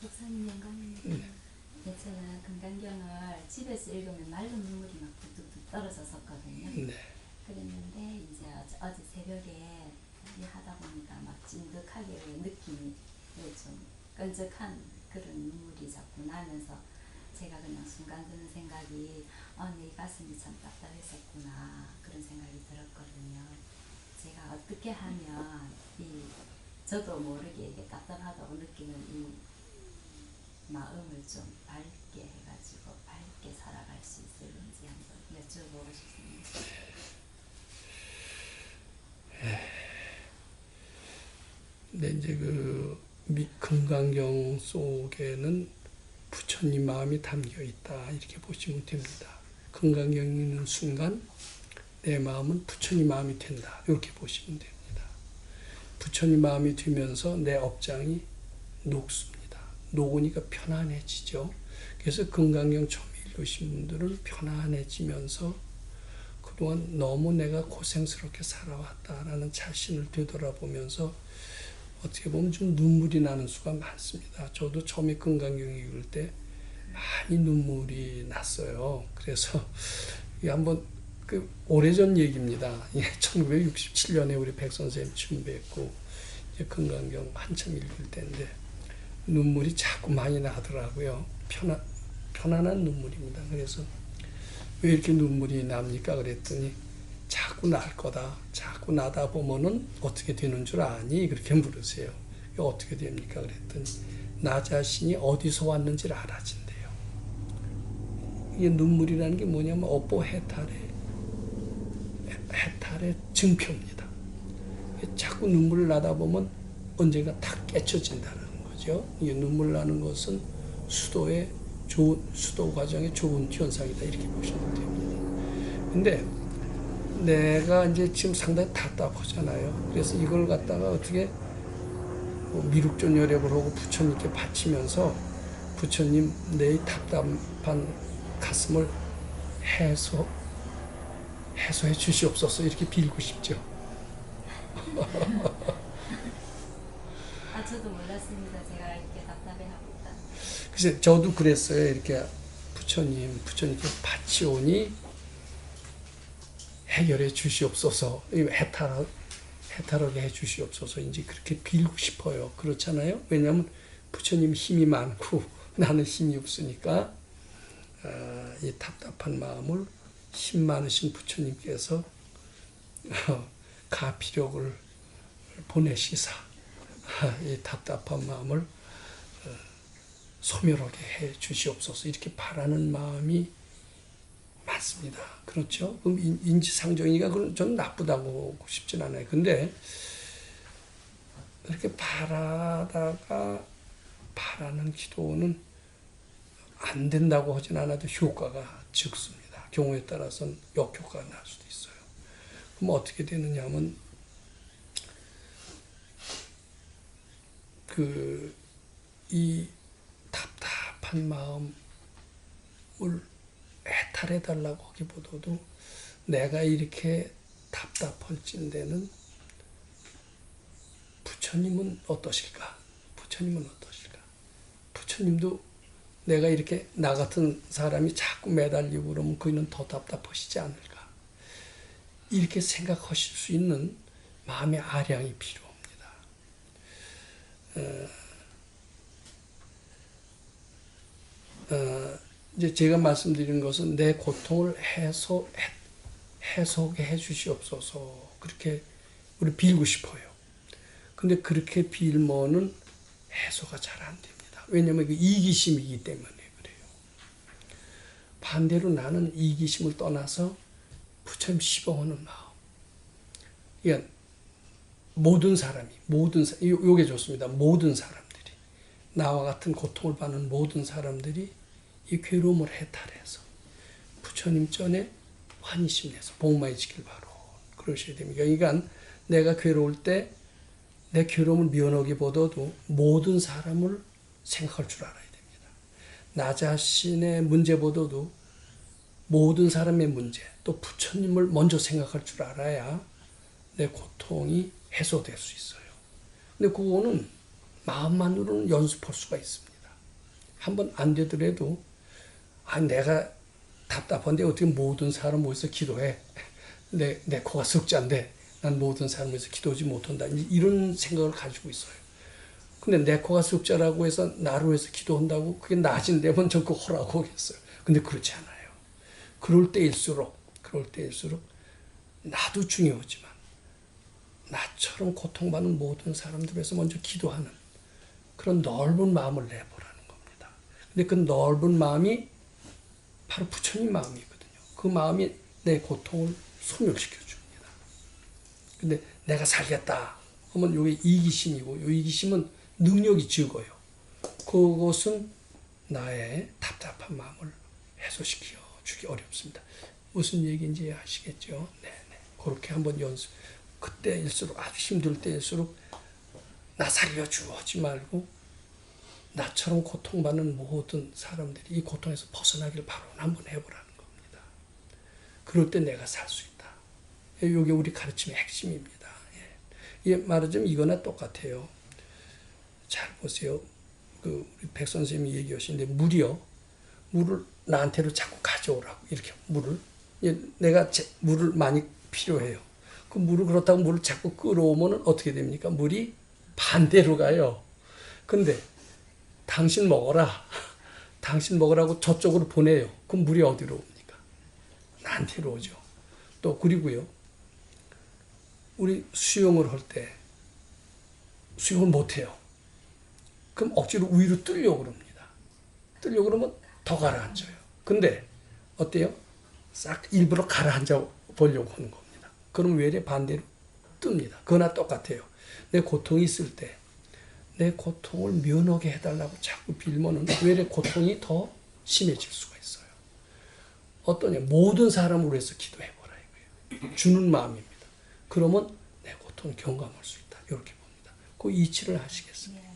목사님 영광입니다. 네, 제가 금강경을 집에서 읽으면 말로 눈물이 막 뚝뚝뚝 떨어졌었거든요. 네. 그랬는데 이제 어제 새벽에 하다 보니까 막 찐득하게 느낌이 좀 끈적한 그런 눈물이 자꾸 나면서 제가 그냥 순간 드는 생각이 내 가슴이 참 답답했었구나 그런 생각이 들었거든요. 제가 어떻게 하면 저도 모르게 이게 답답하다고 느끼는 이 마음을 좀 밝게 해가지고 밝게 살아갈 수 있을지 한번 여쭤보고 싶습니다. 근데 이제 금강경 속에는 부처님 마음이 담겨 있다 이렇게 보시면 됩니다. 금강경 읽는 순간 내 마음은 부처님 마음이 된다 이렇게 보시면 됩니다. 부처님 마음이 되면서 내 업장이 녹습니다. 녹으니까 편안해지죠. 그래서 금강경 처음 읽으신 분들은 편안해지면서 그동안 너무 내가 고생스럽게 살아왔다라는 자신을 되돌아보면서 어떻게 보면 좀 눈물이 나는 수가 많습니다. 저도 처음에 금강경 읽을 때 많이 눈물이 났어요. 그래서 한번 오래전 얘기입니다. 1967년에 우리 백 선생님 처음 뵙고 금강경 한참 읽을 때인데 눈물이 자꾸 많이 나더라고요. 편안한 눈물입니다. 그래서 왜 이렇게 눈물이 납니까? 그랬더니 자꾸 날 거다. 자꾸 나다 보면은 어떻게 되는 줄 아니? 그렇게 물으세요. 어떻게 됩니까? 그랬더니 나 자신이 어디서 왔는지를 알아진대요. 이게 눈물이라는 게 뭐냐면 업보 해탈의 증표입니다. 자꾸 눈물을 나다 보면 언젠가 탁 깨쳐진다는 거죠. 이게 눈물 나는 것은 수도 과정의 좋은 현상이다 이렇게 보시면 됩니다. 근데 내가 이제 지금 상당히 답답하잖아요. 그래서 이걸 갖다가 어떻게 미륵존 여력을 하고 부처님께 바치면서 부처님 내 답답한 가슴을 해소해 주시옵소서 이렇게 빌고 싶죠. 저도 몰랐습니다. 제가 이렇게 답답해하고 있다. 그래서 저도 그랬어요. 이렇게 부처님께 바치오니 해결해 주시옵소서, 해탈하게 해 주시옵소서, 이제 그렇게 빌고 싶어요. 그렇잖아요? 왜냐하면 부처님 힘이 많고 나는 힘이 없으니까 이 답답한 마음을 힘 많으신 부처님께서 가피력을 보내시사 이 답답한 마음을 소멸하게 해 주시옵소서 이렇게 바라는 마음이 많습니다. 그렇죠? 그럼 인지상정이니까 그건 저는 나쁘다고 하고 싶진 않아요. 근데 그렇게 바라는 기도는 안 된다고 하진 않아도 효과가 적습니다. 경우에 따라서는 역효과가 날 수도 있어요. 그럼 어떻게 되느냐 하면 이 답답한 마음을 해탈해달라고 하기보다도 내가 이렇게 답답할진데는 부처님은 어떠실까? 부처님도 내가 이렇게 나 같은 사람이 자꾸 매달리고 그러면 그는 더 답답하시지 않을까? 이렇게 생각하실 수 있는 마음의 아량이 필요합니다. 이제 제가 말씀드린 것은 내 고통을 해소하게 해 주시옵소서 그렇게 우리 빌고 싶어요. 근데 그렇게 빌면은 해소가 잘 안 됩니다. 왜냐하면 그 이기심이기 때문에 그래요. 반대로 나는 이기심을 떠나서 부처님 시봉하는 마음. 그러니까 요게 좋습니다. 모든 사람들이, 나와 같은 고통을 받는 모든 사람들이 이 괴로움을 해탈해서 부처님 전에 환희심 내서 복만이 지킬 바로 그러셔야 됩니다. 그러니까 내가 괴로울 때 내 괴로움을 미워하기보다도 모든 사람을 생각할 줄 알아야 됩니다. 나 자신의 문제보다도 모든 사람의 문제, 또 부처님을 먼저 생각할 줄 알아야 내 고통이 해소될 수 있어요. 근데 그거는 마음만으로는 연습할 수가 있습니다. 한번 안 되더라도 내가 답답한데 어떻게 모든 사람 모여서 기도해. 내 코가 석자인데 난 모든 사람 모여서 기도하지 못한다. 이런 생각을 가지고 있어요. 근데 내 코가 석자라고 해서 나로 해서 기도한다고 그게 나아진다면 전 그거 허라고 하겠어요. 근데 그렇지 않아요. 그럴 때일수록 나도 중요하지만 나처럼 고통받는 모든 사람들에서 먼저 기도하는 그런 넓은 마음을 내보라는 겁니다. 근데 그 넓은 마음이 바로 부처님 마음이거든요. 그 마음이 내 고통을 소멸시켜 줍니다. 근데 내가 살겠다 하면 이게 이기심이고, 이 이기심은 능력이 적어요. 그것은 나의 답답한 마음을 해소시켜 주기 어렵습니다. 무슨 얘기인지 아시겠죠? 네. 그렇게 한번 연습. 그때일수록, 아주 힘들 때일수록 나 살려줘 하지 말고 나처럼 고통받는 모든 사람들이 이 고통에서 벗어나길 바로 한번 해보라는 겁니다. 그럴 때 내가 살 수 있다. 이게 우리 가르침의 핵심입니다. 예, 말하자면 이거나 똑같아요. 잘 보세요. 우리 백 선생님이 얘기하시는데 물을 나한테로 자꾸 가져오라고 이렇게 물을 내가 물을 많이 필요해요. 그 물을 그렇다고 물을 자꾸 끌어오면 어떻게 됩니까? 물이 반대로 가요. 근데 당신 먹어라. 당신 먹으라고 저쪽으로 보내요. 그럼 물이 어디로 옵니까? 나한테로 오죠. 또 그리고요. 우리 수영을 할 때 수영을 못해요. 그럼 억지로 위로 뜨려고 그럽니다. 뜨려고 그러면 더 가라앉아요. 근데 어때요? 싹 일부러 가라앉아 보려고 하는 겁니다. 그럼 외래 반대로 뜹니다. 그거나 똑같아요. 내 고통이 있을 때 내 고통을 면하게 해달라고 자꾸 빌면은 외래 고통이 더 심해질 수가 있어요. 어떠냐? 모든 사람을 위해서 기도해보라 이거예요. 주는 마음입니다. 그러면 내 고통을 경감할 수 있다. 이렇게 봅니다. 그 이치를 하시겠습니다.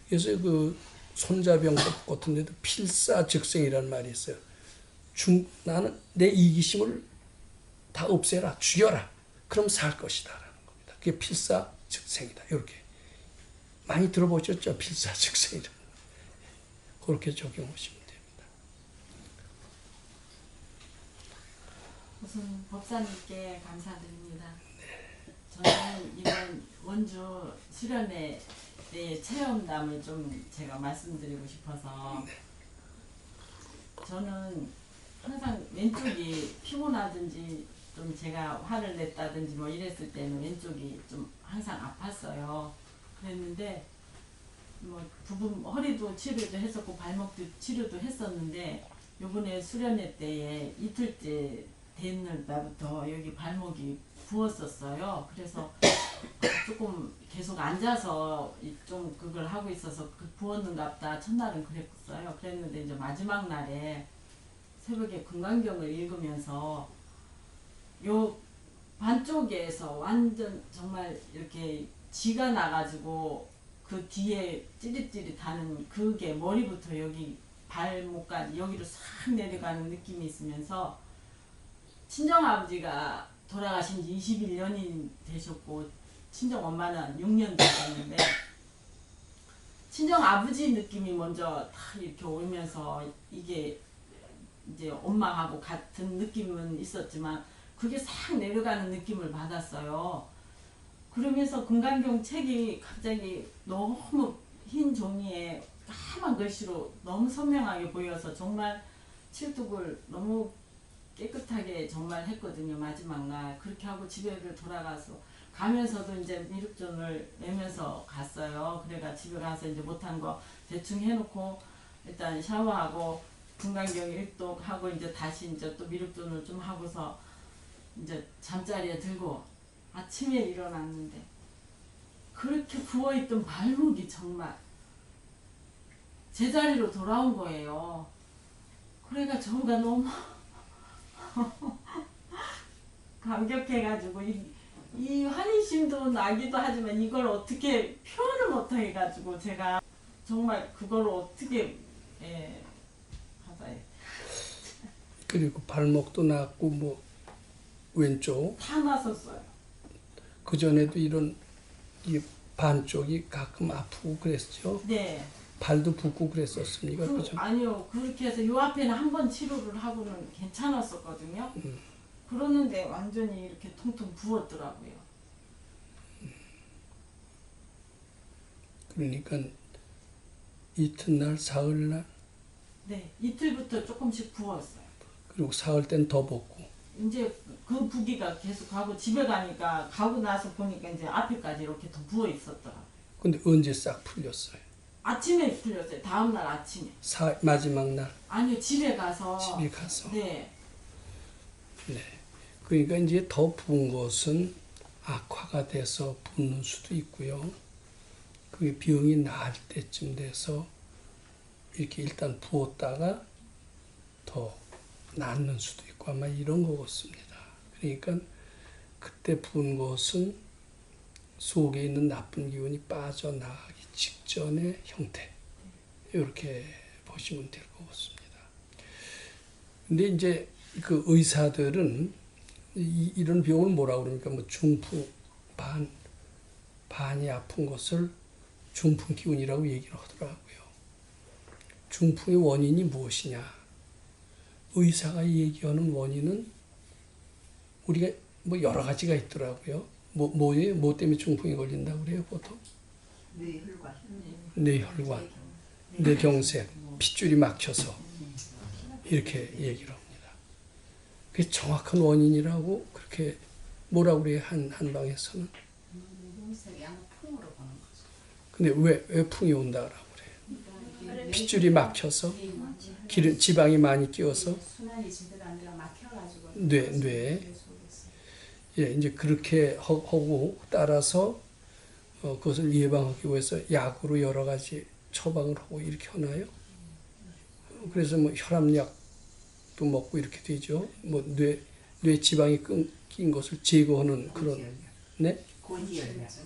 그래서 그 손자병법 같은 데도 필사즉생이라는 말이 있어요. 나는 내 이기심을 다 없애라, 죽여라. 그럼 살 것이다. 라는 겁니다. 그게 필사즉생이다. 이렇게. 많이 들어보셨죠? 필사즉생이라는. 그렇게 적용하시면 됩니다. 우선 법사님께 감사드립니다. 저는 이번 원주 수련회 때 체험담을 좀 제가 말씀드리고 싶어서 저는 항상 왼쪽이 피곤하든지 좀 제가 화를 냈다든지 뭐 이랬을 때는 왼쪽이 좀 항상 아팠어요. 그랬는데 뭐 부분 허리도 치료도 했었고 발목도 치료도 했었는데 요번에 수련회 때에 이틀째 된 날부터 여기 발목이 부었었어요. 그래서 조금 계속 앉아서 좀 그걸 하고 있어서 부었는갑다 첫날은 그랬어요. 그랬는데 이제 마지막 날에 새벽에 금강경을 읽으면서 요 반쪽에서 완전 정말 이렇게 쥐가 나가지고 그 뒤에 찌릿찌릿하는 그게 머리부터 여기 발목까지 여기로 싹 내려가는 느낌이 있으면서 친정아버지가 돌아가신 지 21년이 되셨고 친정엄마는 6년 되셨는데 친정아버지 느낌이 먼저 다 이렇게 오면서 이게 이제 엄마하고 같은 느낌은 있었지만 그게 싹 내려가는 느낌을 받았어요. 그러면서 금강경 책이 갑자기 너무 흰 종이에 까만 글씨로 너무 선명하게 보여서 정말 칠독을 너무 깨끗하게 정말 했거든요. 마지막 날 그렇게 하고 집에를 돌아가서 가면서도 이제 미륵존을 매면서 갔어요. 그래가 집에 가서 이제 못한 거 대충 해놓고 일단 샤워하고 금강경 일독하고 이제 다시 이제 또 미륵존을 좀 하고서 이제 잠자리에 들고 아침에 일어났는데 그렇게 부어있던 발목이 정말 제자리로 돌아온 거예요. 그러니까 저가 너무 감격해가지고 이 환희심도 나기도 하지만 이걸 어떻게 표현을 못해가지고 제가 정말 그걸 어떻게 하다해 그리고 발목도 났고 뭐 왼쪽 다 났었어요. 그 전에도 이런 반쪽이 가끔 아프고 그랬죠. 네. 발도 붓고 그랬었습니까? 그죠? 아니요. 그렇게 해서 요 앞에는 한 번 치료를 하고는 괜찮았었거든요. 그러는데 완전히 이렇게 통통 부었더라고요. 그러니까 이튿날, 사흘날, 네. 이틀부터 조금씩 부었어요. 그리고 사흘 땐 더 붓고. 이제 그 부기가 계속 가고 집에 가니까 가고 나서 보니까 이제 앞에까지 이렇게 더 부어 있었더라고요. 근데 언제 싹 풀렸어요? 아침에 풀렸어요. 다음날 아침에. 마지막 날 아니요. 집에 가서. 집에 가서. 네. 네. 그러니까 이제 더 부은 것은 악화가 돼서 붓는 수도 있고요. 그게 병이 나을 때쯤 돼서 이렇게 일단 부었다가 더 낫는 수도 있고 아마 이런 것 같습니다. 그러니까 그때 부은 것은 속에 있는 나쁜 기운이 빠져나가기 직전의 형태. 이렇게 보시면 될 것 같습니다. 근데 이제 그 의사들은 이런 병을 뭐라고 그러니까 뭐 중풍 반이 아픈 것을 중풍 기운이라고 얘기를 하더라고요. 중풍의 원인이 무엇이냐? 의사가 얘기하는 원인은 우리가 뭐 여러 가지가 있더라고요. 뭐예요? 뭐 때문에 중풍이 걸린다고 그래요, 보통? 뇌혈관, 뇌경색, 핏줄이 막혀서 이렇게 얘기를 합니다. 그게 정확한 원인이라고 그렇게 뭐라고 그래요, 한방에서는. 근데 왜 풍이 온다고 그래요? 핏줄이 막혀서 지방이 많이 끼어서 뇌 예, 이제 그렇게 하고 따라서 그것을 예방하기 위해서 약으로 여러 가지 처방을 하고 이렇게 하나요? 그래서 뭐 혈압약도 먹고 이렇게 되죠. 뭐 뇌 지방이 낀 것을 제거하는 그런 네?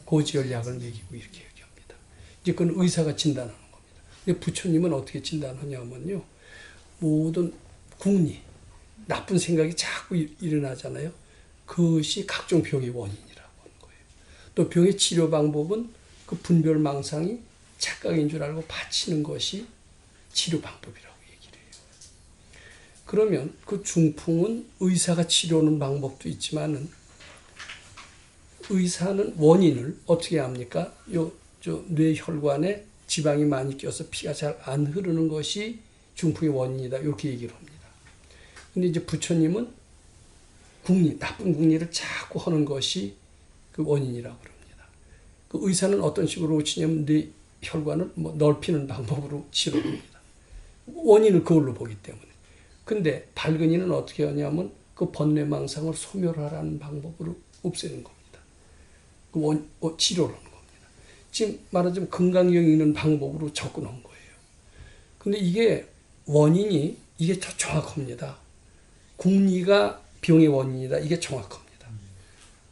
고지혈약을 먹이고 이렇게 얘기합니다. 이제 그건 의사가 진단하는 겁니다. 근데 부처님은 어떻게 진단하냐면요. 모든 궁리, 나쁜 생각이 자꾸 일어나잖아요. 그것이 각종 병의 원인이라고 하는 거예요. 또 병의 치료 방법은 그 분별망상이 착각인 줄 알고 바치는 것이 치료 방법이라고 얘기를 해요. 그러면 그 중풍은 의사가 치료하는 방법도 있지만은 의사는 원인을 어떻게 합니까? 뇌혈관에 지방이 많이 껴서 피가 잘 안 흐르는 것이 중풍의 원인이다. 이렇게 얘기를 합니다. 근데 이제 부처님은 나쁜 궁리를 자꾸 하는 것이 그 원인이라고 그럽니다. 그 의사는 어떤 식으로 치냐면 뇌혈관을 뭐 넓히는 방법으로 치료합니다. 원인을 그걸로 보기 때문에. 근데 발근이는 어떻게 하냐면 그 번뇌망상을 소멸하라는 방법으로 없애는 겁니다. 치료를 하는 겁니다. 지금 말하자면 건강경 있는 방법으로 접근한 거예요. 근데 이게 원인이 이게 더 정확합니다. 궁리가 병의 원인이다. 이게 정확합니다.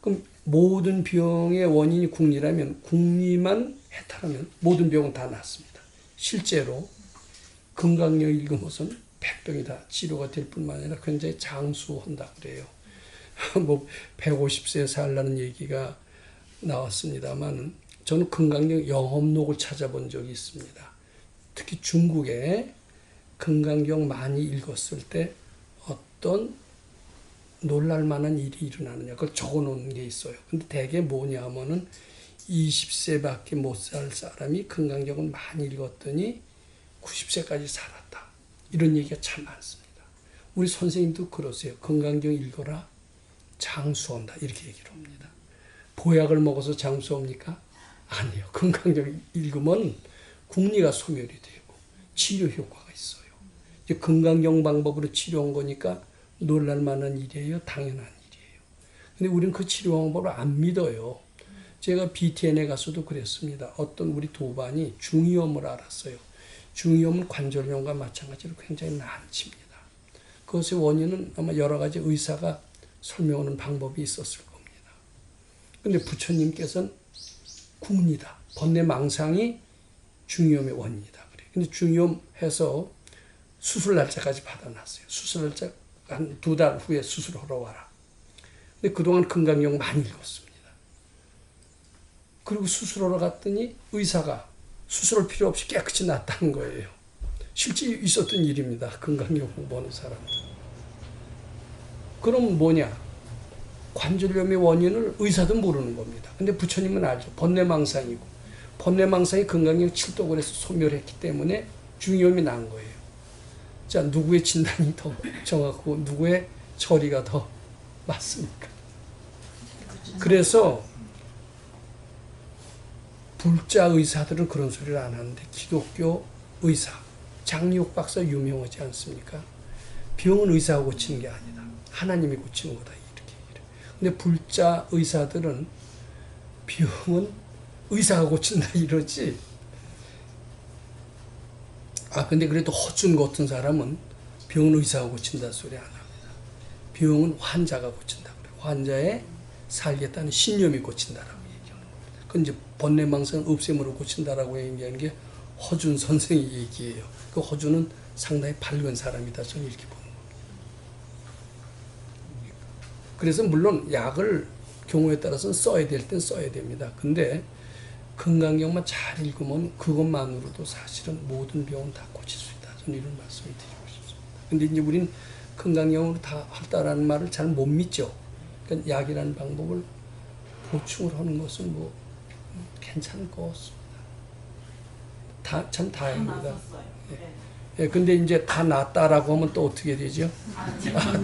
그럼 모든 병의 원인이 궁리라면 궁리만 해탈하면 모든 병은 다 낫습니다. 실제로 건강력 읽으면서는 100병이 다 치료가 될 뿐만 아니라 굉장히 장수한다 그래요. 뭐 150세 살라는 얘기가 나왔습니다만 저는 건강경 영업록을 찾아본 적이 있습니다. 특히 중국에 건강경 많이 읽었을 때 어떤 놀랄만한 일이 일어나느냐 그걸 적어놓은 게 있어요. 근데 대개 뭐냐 하면은 20세밖에 못 살 사람이 건강경을 많이 읽었더니 90세까지 살았다. 이런 얘기가 참 많습니다. 우리 선생님도 그러세요. 건강경 읽어라. 장수한다. 이렇게 얘기를 합니다. 보약을 먹어서 장수합니까? 아니요. 건강경 읽으면 궁리가 소멸이 되고 치료 효과가 있어요. 이제 건강경 방법으로 치료한 거니까 놀랄 만한 일이에요. 당연한 일이에요. 근데 우리는 그 치료 방법을 안 믿어요. 제가 BTN에 가서도 그랬습니다. 어떤 우리 도반이 중이염을 알았어요. 중이염은 관절염과 마찬가지로 굉장히 난치입니다. 그것의 원인은 아마 여러 가지 의사가 설명하는 방법이 있었을 겁니다. 근데 부처님께서는 궁리다. 번뇌망상이 중이염의 원인이다. 그래요. 근데 중이염해서 수술 날짜까지 받아놨어요. 수술 날짜 한 2달 후에 수술하러 와라. 근데 그동안 건강경 많이 읽었습니다. 그리고 수술하러 갔더니 의사가 수술할 필요 없이 깨끗이 낫다는 거예요. 실제 있었던 일입니다. 건강경 공부하는 사람들. 그럼 뭐냐? 관절염의 원인을 의사도 모르는 겁니다. 근데 부처님은 알죠. 번뇌망상이고 번뇌망상이 건강경 7독을 해서 소멸했기 때문에 중이염이 난 거예요. 자, 누구의 진단이 더 정확하고 누구의 처리가 더 맞습니까? 그래서 불자 의사들은 그런 소리를 안 하는데 기독교 의사, 장리옥 박사 유명하지 않습니까? 병은 의사가 고치는 게 아니다. 하나님이 고치는 거다. 이렇게. 근데 불자 의사들은 병은 의사가 고친다 이러지. 근데 그래도 허준 같은 사람은 병은 의사가 고친다 소리 안 합니다. 병은 환자가 고친다 그래요. 환자의 살겠다는 신념이 고친다라고 얘기하는 겁니다. 그건 이제 번뇌망상 없앰으로 고친다라고 얘기하는 게 허준 선생의 얘기예요. 그 허준은 상당히 밝은 사람이다. 저는 이렇게 보는 겁니다. 그래서 물론 약을 경우에 따라서는 써야 될 땐 써야 됩니다. 근데 건강경만 잘 읽으면 그것만으로도 사실은 모든 병은 다 고칠 수 있다. 저는 이런 말씀을 드리고 싶습니다. 근데 이제 우린 건강경으로 다 할다라는 말을 잘 못 믿죠. 그러니까 약이라는 방법을 보충을 하는 것은 뭐 괜찮을 것 같습니다. 참 다행입니다. 예, 근데 이제 다 낫다라고 하면 또 어떻게 되죠?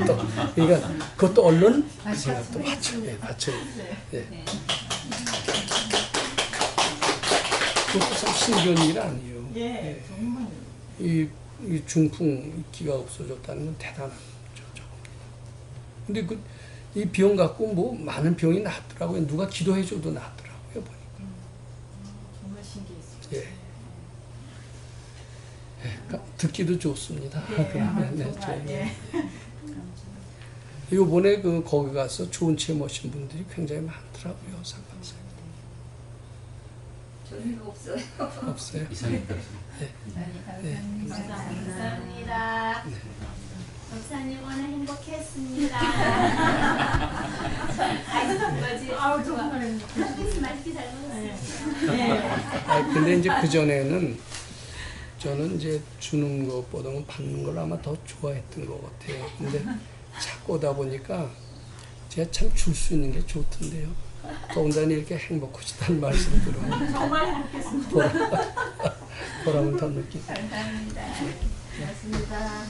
또, 그러니까 그것도 얼른 제가 또 맞춰요. 예. 그것도 참 신기한 일 아니에요. 예, 정말. 이 중풍기가 없어졌다는 건 대단한 거죠. 근데 이 병 갖고 뭐 많은 병이 낫더라고요. 누가 기도해줘도 낫더라고요, 보니까. 정말 신기했어요. 예. 듣기도 좋습니다. 정말, 예. 이번에 거기 가서 좋은 체험하신 분들이 굉장히 많더라고요, 상관사에. 저는 없어요. 없어요? 이상입니다. 감사합니다. 목사님 오늘 행복했습니다. 아우, 정말. 햇빛이 맛있게 잘 먹었어요. 근데 이제 그전에는 저는 이제 주는 것보다는 받는 걸 아마 더 좋아했던 것 같아요. 근데 자꾸 오다 보니까 제가 참 줄 수 있는 게 좋던데요. 더군다나 이렇게 행복하시다는 말씀 들으면 정말 행복했습니다. 보람을 더 느끼고. 감사합니다. 고맙습니다.